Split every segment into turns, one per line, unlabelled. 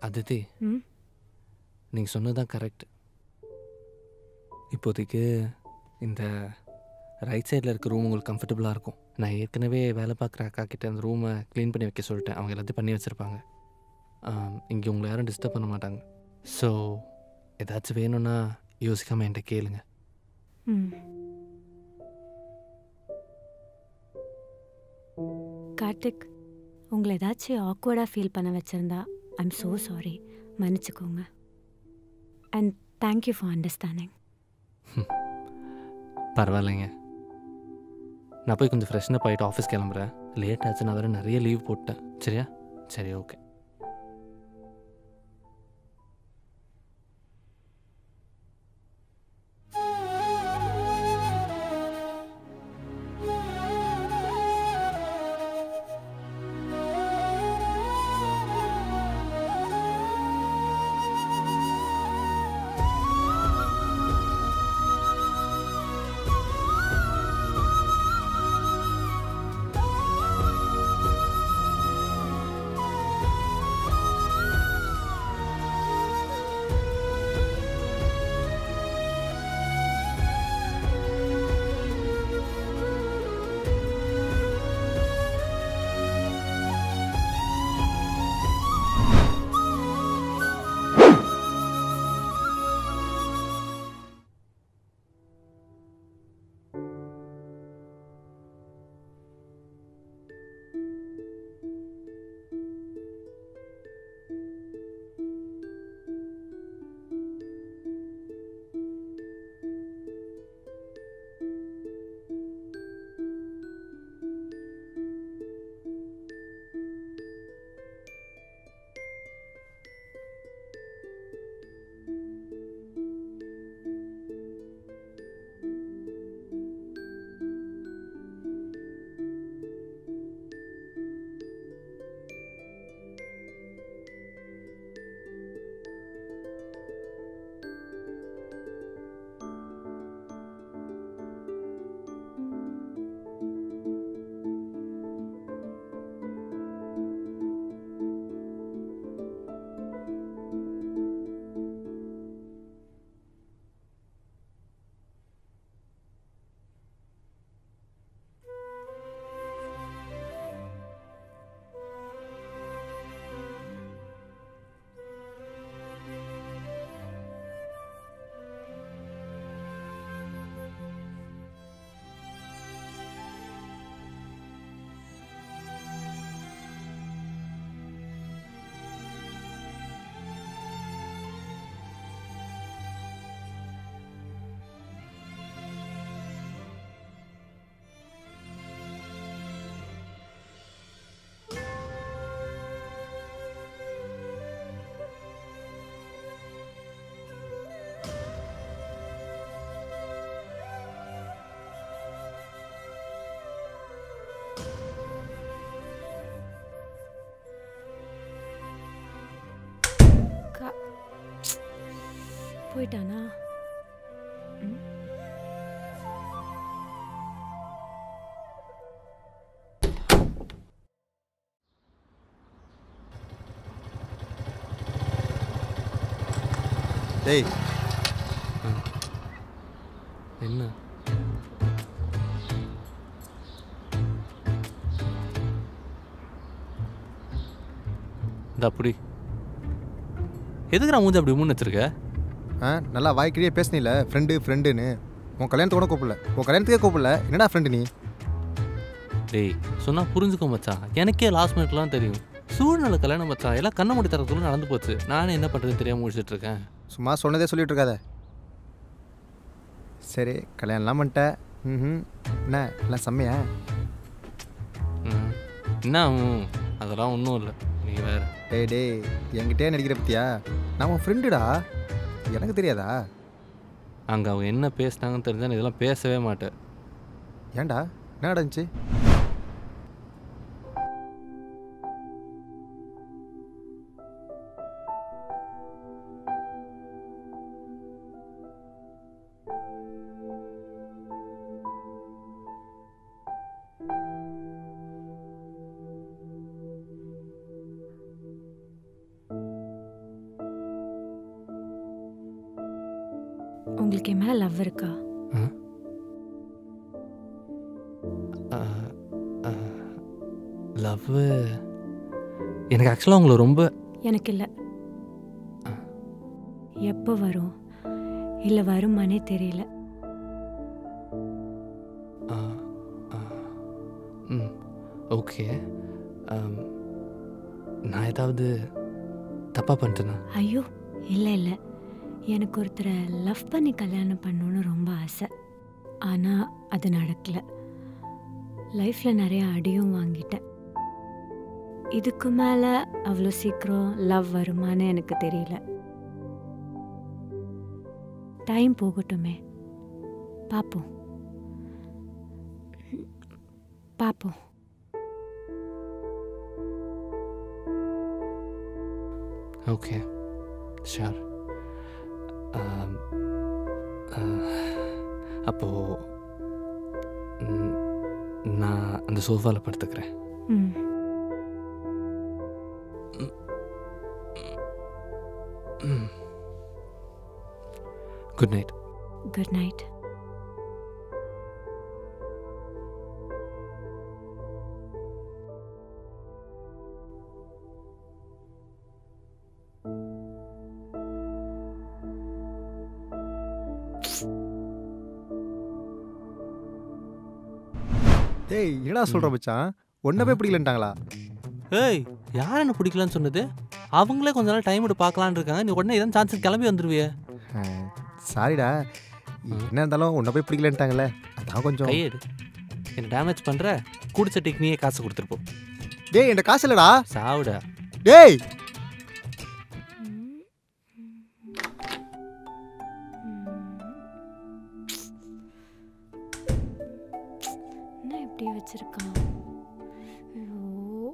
அதித்தி, நீங்கள் சொன்னதுதான் கரெக்ட். இப்போதைக்கு இந்த ரைட் சைடில் இருக்க ரூம் உங்களுக்கு கம்ஃபர்டபுளாக இருக்கும். நான் ஏற்கனவே வேலை பார்க்குற அக்கா கிட்டே அந்த ரூமை க்ளீன் பண்ணி வைக்க சொல்லிட்டேன். அவங்க எல்லாத்தையும் பண்ணி வச்சுருப்பாங்க. இங்கே உங்களை யாரும் டிஸ்டர்ப் பண்ண மாட்டாங்க. ஸோ ஏதாச்சும் வேணும்னா யோசிக்காமல் என்கிட்ட கேளுங்க.
கார்த்திக், உங்களை ஏதாச்சும் ஆக்வர்டாக ஃபீல் பண்ண வச்சுருந்தா ஐம் ஸோ சாரி, மன்னிச்சுக்கோங்க. And thank you for understanding.
பரவாயில்லைங்க. நான் போய் கொஞ்சம் ஃப்ரெஷ்னப் ஆகிட்டு ஆஃபீஸ் கிளம்புறேன். லேட் ஆச்சு, நான் வேறு நிறைய லீவ் போட்டேன். சரியா? சரி, ஓகே.
போயிட்டானா?
டேய்,
என்ன? அப்படி எதுக்கு நான் மூஞ்சி அப்படி மூணு வச்சிருக்க?
நல்லா வாய்க்கிலேயே பேசுனில ஃப்ரெண்டுன்னு. உன் கல்யாணத்துக்கு கூட கூப்பிடல, உன் கல்யாணத்துக்கே கூப்பிடல. என்னடா ஃப்ரெண்டு நீ?
டேய், சொன்னா புரிஞ்சுக்கோ மச்சான். எனக்கே லாஸ்ட் மினிட்லாம் தெரியும். சூழ்நிலை கல்யாணம் மச்சான். எல்லாம் கண்ணை மூடி தரத்துக்குள்ள நடந்து போச்சு. நானே என்ன பண்ணுறதுன்னு தெரியாமல் முடிச்சுட்டு இருக்கேன்.
சும்மா சொன்னதே சொல்லிட்டு இருக்காத. சரி, கல்யாணம்லாம் பண்ணிட்டேன். என்ன எல்லாம் செம்மையா?
என்ன அதெல்லாம் ஒன்றும் இல்லை. நீ வேறு.
டேய் என்கிட்டே நடிக்கிற பத்தியா? நான் உன் ஃப்ரெண்டுடா, எனக்கு தெரியாதா?
அங்கே அவங்க என்ன பேசினாங்கன்னு தெரிஞ்சா இதெல்லாம் பேசவே மாட்டேன்.
ஏன்டா, என்ன நடந்துச்சு?
உங்களுக்கு என் மேலே லவ் இருக்கா?
லவ் எனக்கு ஆக்சுவலாக உங்களை ரொம்ப
எனக்கு இல்லை. எப்போ வரும் இல்லை வருமானே தெரியல.
ஓகே. நான் ஏதாவது தப்பாக பண்ணிட்டேனா?
ஐயோ இல்லை இல்லை, எனக்கு ஒருத்தரை லவ் பண்ணி கல்யாணம் பண்ணணுன்னு ரொம்ப ஆசை. ஆனால் அது நடக்கலை. லைஃப்பில் நிறைய அடியும் வாங்கிட்டேன். இதுக்கு மேலே அவ்வளோ சீக்கிரம் லவ் வருமானு எனக்கு தெரியல. டைம் போகட்டுமே, பார்ப்போம் பார்ப்போம்.
Okay sure. அப்போது நான் அந்த சோஃபாவில் படுத்துக்கிறேன். Good night.
Good night.
டேய் என்னடா சொல்கிற மச்சான்? ஒன்றை போய் பிடிக்கலன்ட்டாங்களா?
ஏய், யார் என்ன பிடிக்கலன்னு சொன்னது? அவங்களே கொஞ்ச நாள் டைம் விட்டு பார்க்கலான்னு இருக்காங்க. நீ உடனே இதான் சான்ஸ் கிளம்பி வந்துடுவியே.
சாரிடா, என்ன இருந்தாலும் ஒன்றை போய் பிடிக்கலன்ட்டாங்களே, அதான் கொஞ்சம்.
கையெடு. என்ன டேமேஜ் பண்ணுற? குடிச்ச டெக்னியே காசு கொடுத்துருப்போம்.
டேய் என்கிட்ட காசு இல்லைடா.
சாவுடா.
டேய்
என்ன இப்படி வச்சிருக்கான்? ஐயோ,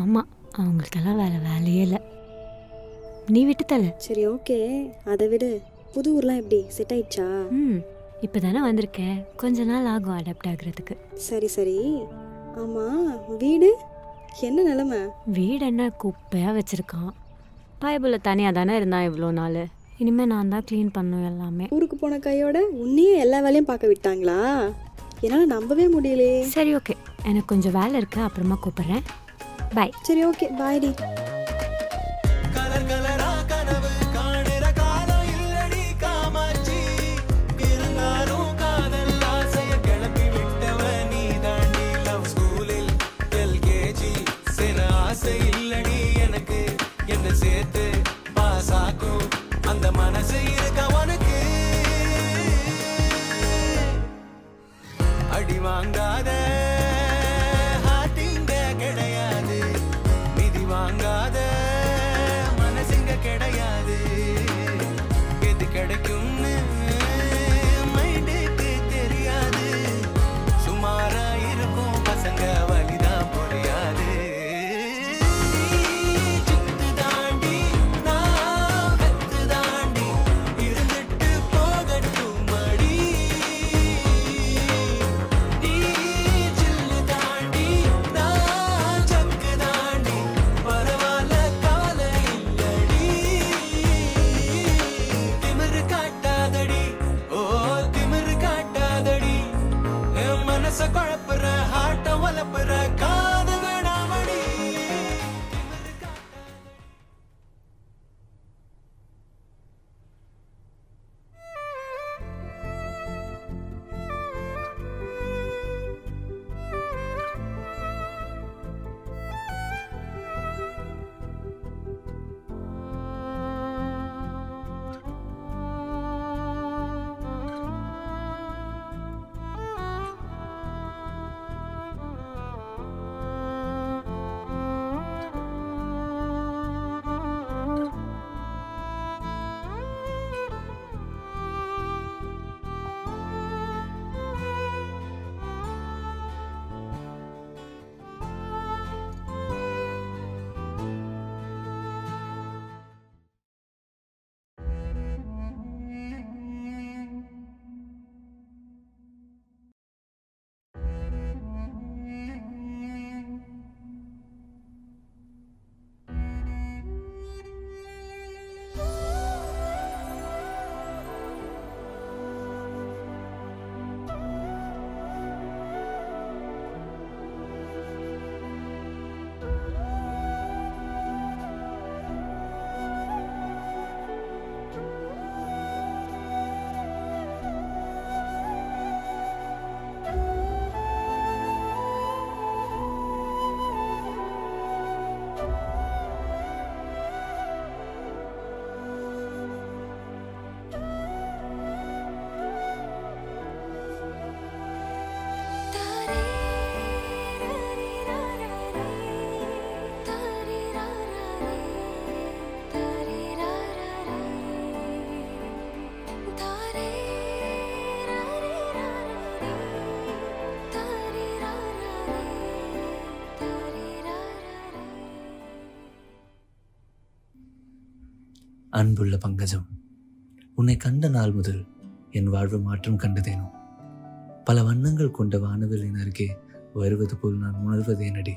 ஆமாம், அவங்களுக்கெல்லாம் வேலையே இல்லை. நீ விட்டு தல.
சரி ஓகே, அதை விட புது ஊர்லாம் எப்படி செட் ஆயிடுச்சா?
இப்போ தானே வந்திருக்கேன், கொஞ்ச நாள் ஆகும் அடாப்ட் ஆகுறதுக்கு.
சரி சரி. ஆமாம், வீடு என்ன நிலமை?
வீடு என்ன குப்பையாக வச்சுருக்கான். பைபிளில் தனியாக தானே இருந்தான் இவ்வளோ நாள். இனிமேல் நான் தான் க்ளீன் பண்ணும் எல்லாமே.
ஊருக்கு போன கையோட உன்னையே எல்லா வேலையும் பார்க்க விட்டாங்களா? என்னால் நம்பவே முடியலையே.
சரி ஓகே, எனக்கு கொஞ்சம் வேலை இருக்குது, அப்புறமா கூப்பிட்றேன். பாய்.
சரி ஓகே, பாய் டி.
சேர்த்து பாசாக்கும் அந்த மனசு இருக்க உனக்கு. அடி வாங்காத ஹார்ட்டிங்க கிடையாது, நிதி வாங்காத மனசுங்க கிடையாது. எது கிடைக்கும்னு மைண்டுக்கு தெரியாது. சுமாரா இருக்கும் பசங்க வலிதான் புரியாது. நீ
அன்புள்ள பங்கஜம், உன்னை கண்ட நாள் முதல் என் வாழ்வு மாற்றம் கண்டதேனோ. பல வண்ணங்கள் கொண்ட வானவில்லின் அருகே வருவது போல் நான் உணர்வது என்னடி.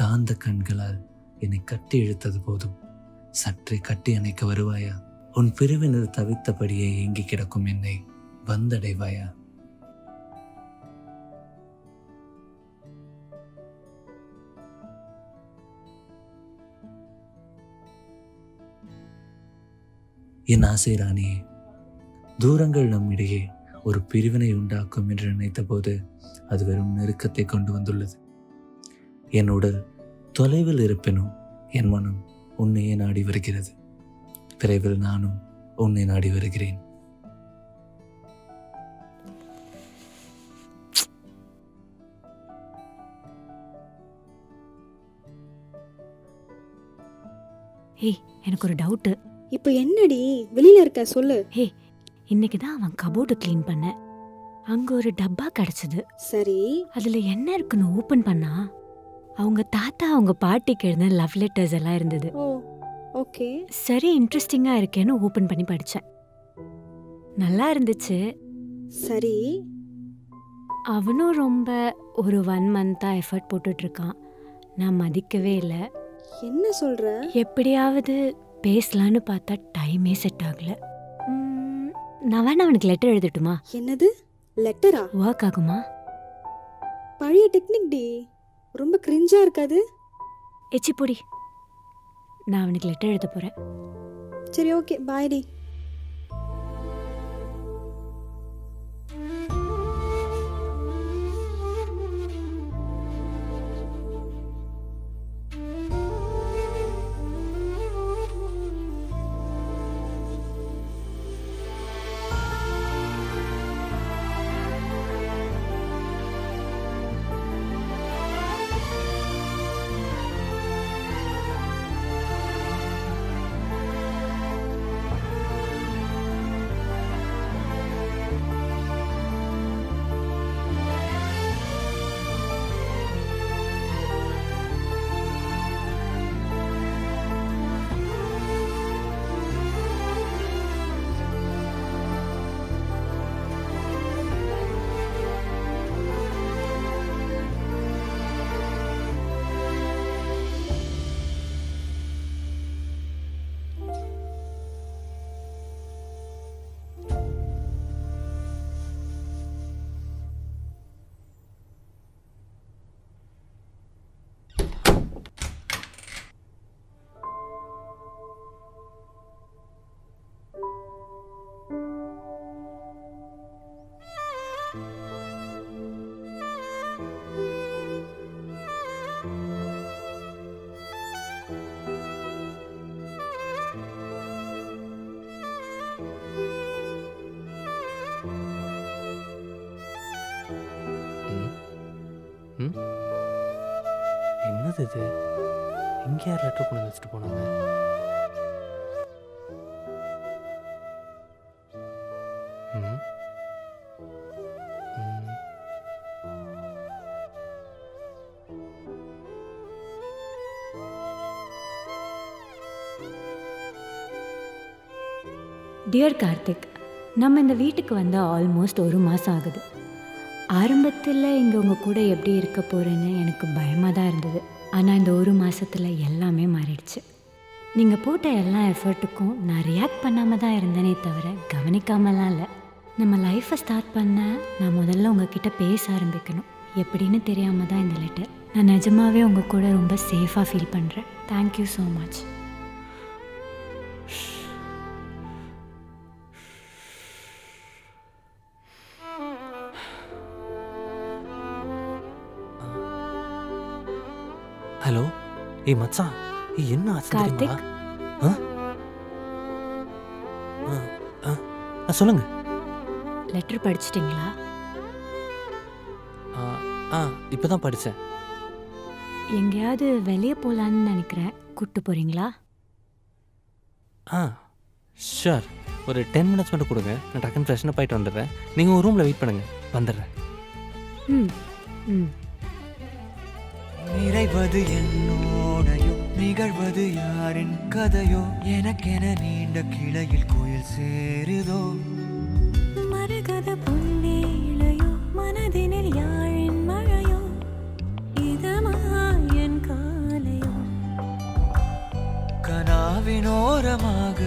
காந்த கண்களால் என்னை கட்டி இழுத்தது போதும், சற்றே கட்டி அணைக்க வருவாயா? உன் பிரிவினர் தவித்தபடியே ஏங்கி கிடக்கும் என்னை வந்தடைவாயா? என் ஆசை ராணியே, தூரங்கள் நம்மிடையே ஒரு பிரிவினை உண்டாக்கும் என்று நினைத்த போது அது வெறும் நெருக்கத்தை கொண்டு வந்துள்ளது. என் உடல் தொலைவில் இருப்பினும் என் மனம் உன்னையே நாடி வருகிறது. விரைவில் நானும் உன்னை நாடி வருகிறேன்.
ஏய், எனக்கு ஒரு டவுட்டு.
இப்போ என்னடி வெளியில இருக்க சொல்லு.
இன்னைக்கு தான் அவன் கபோர்டு க்ளீன் பண்ண, அங்க ஒரு டப்பா கிடைச்சது.
சரி,
அதுல என்ன இருக்குன்னு ஓபன் பண்ணா அவங்க தாத்தா அவங்க பாட்டிக்கு எழுதின லவ் லெட்டர்ஸ் எல்லாம் இருந்தது.
ஓ ஓகே.
சரி, இன்ட்ரெஸ்டிங்கா இருக்கேன்னு ஓபன் பண்ணி படிச்சேன். நல்லா இருந்துச்சு.
சரி,
அவனும் ரொம்ப ஒரு 1 மந்த்தா எஃபர்ட் போட்டுட்டு இருக்கான். நான் மதிக்கவே இல்லை.
என்ன சொல்ற?
எப்படியாவது பேசலான்னு பார்த்தா டைமே செட் ஆகல. நான் வேணா அவனுக்கு லெட்டர் எழுதட்டுமா?
என்னது லெட்டரா?
ஒர்க் ஆகுமா?
பழைய டெக்னிக் டி, ரொம்ப கிரிஞ்சா இருக்காது?
எச்சி பொடி. நான் அவனுக்கு லெட்டர் எழுத போறேன்.
சரி ஓகே, பாய் டி.
என்னது இது? இங்கே யார் லெட்டர் கொண்டு வச்சுட்டு போனாங்க?
டியர் கார்த்திக், நம்ம இந்த வீட்டுக்கு வந்து ஆல்மோஸ்ட் 1 மாதம் ஆகுது. ஆரம்பத்தில் இங்கே உங்கள் கூட எப்படி இருக்க போகிறேன்னு எனக்கு பயமாக தான் இருந்தது. ஆனால் இந்த 1 மாதத்தில் எல்லாமே மாறிடுச்சு. நீங்கள் போட்ட எல்லா எஃபர்ட்டுக்கும் நான் ரியாக்ட் பண்ணாமல் தான் இருந்தேனே தவிர கவனிக்காமலாம் இல்லை. நம்ம லைஃப்பை ஸ்டார்ட் பண்ண நான் முதல்ல உங்ககிட்ட பேச ஆரம்பிக்கணும். எப்படின்னு தெரியாமல் தான் இந்த லெட்டர். நான் நிஜமாகவே உங்கள் கூட ரொம்ப சேஃபாக ஃபீல் பண்ணுறேன். Thank you so much.
ஹலோ, ஏய் மச்சான், என்ன ஆச்சு தெரியுமா? சொல்லுங்க.
லெட்டர் படிச்சிட்டிங்களா?
இப்போதான் படித்தேன்.
எங்கேயாவது வெளியே போகலான்னு நினைக்கிறேன். கூப்பிட்டு போகிறீங்களா?
ஷூர். ஒரு 10 மினிட்ஸ் மட்டும் கொடுங்க, நான் டக்குன்னு ஃப்ரெஷ்னப் ஆகிட்டு வந்துடுறேன். நீங்கள் ஒரு ரூமில் வெயிட் பண்ணுங்கள், வந்துடுறேன்.
நிறைவது என்னோடையும் நிகழ்வது யாரின் கதையோ எனக்கென நீண்ட கிளையில் கோயில் சேருதோ
மரகத பொன்னேளையோ மனதினில் யாழின் மழையோ இதமாயன் காலையோ
கனாவினோரமாக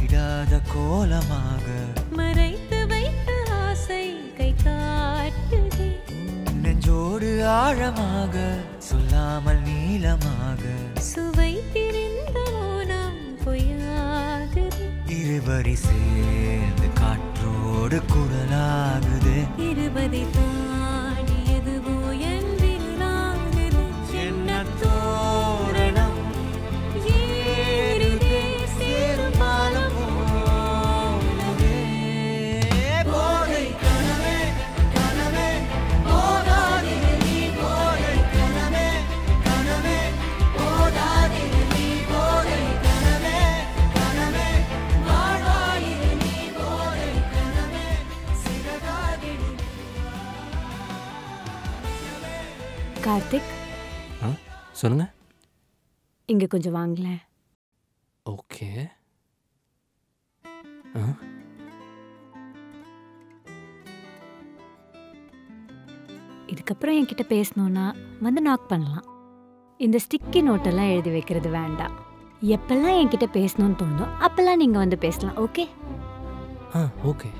இடாத கோலமாக
மறைத்து வைத்த ஆசை கை காட்டுதே
நெஞ்சோடு ஆழமாக சொல்லாமல் நீளமாக
சுவை திரிந்த மோனம் பொய்யாகுது
இருவரி சேர்ந்து காற்றோடு குரலாகுது
இருபதை தாண்டியதுவோ என்றில்லாகுது
என்ன தோரணம் ஏறுதே சேரும் பாலம் போலவே போதை கனவே கனவே போதாதிரு நீ போதை கனவே கனவே போதாதிரு நீ போதை கனவே கனவே வாழ்வாயிரு நீ போதை கனவே சிறகாகிடு
கார்த்திக்,
ஆ சொல்லுங்க.
இங்கே கொஞ்சம் வாங்களேன்.
ஓகே. ஆ
இதுக்கப்புறம் என்கிட்ட பேசணுன்னா வந்து நாக் பண்ணலாம். இந்த ஸ்டிக்கி நோட்டெல்லாம் எழுதி வைக்கிறது வேண்டாம். எப்பெல்லாம் என்கிட்ட பேசணும்னு தோணுதோ அப்பெல்லாம் நீங்கள் வந்து பேசலாம். ஓகே?
ஆ ஓகே.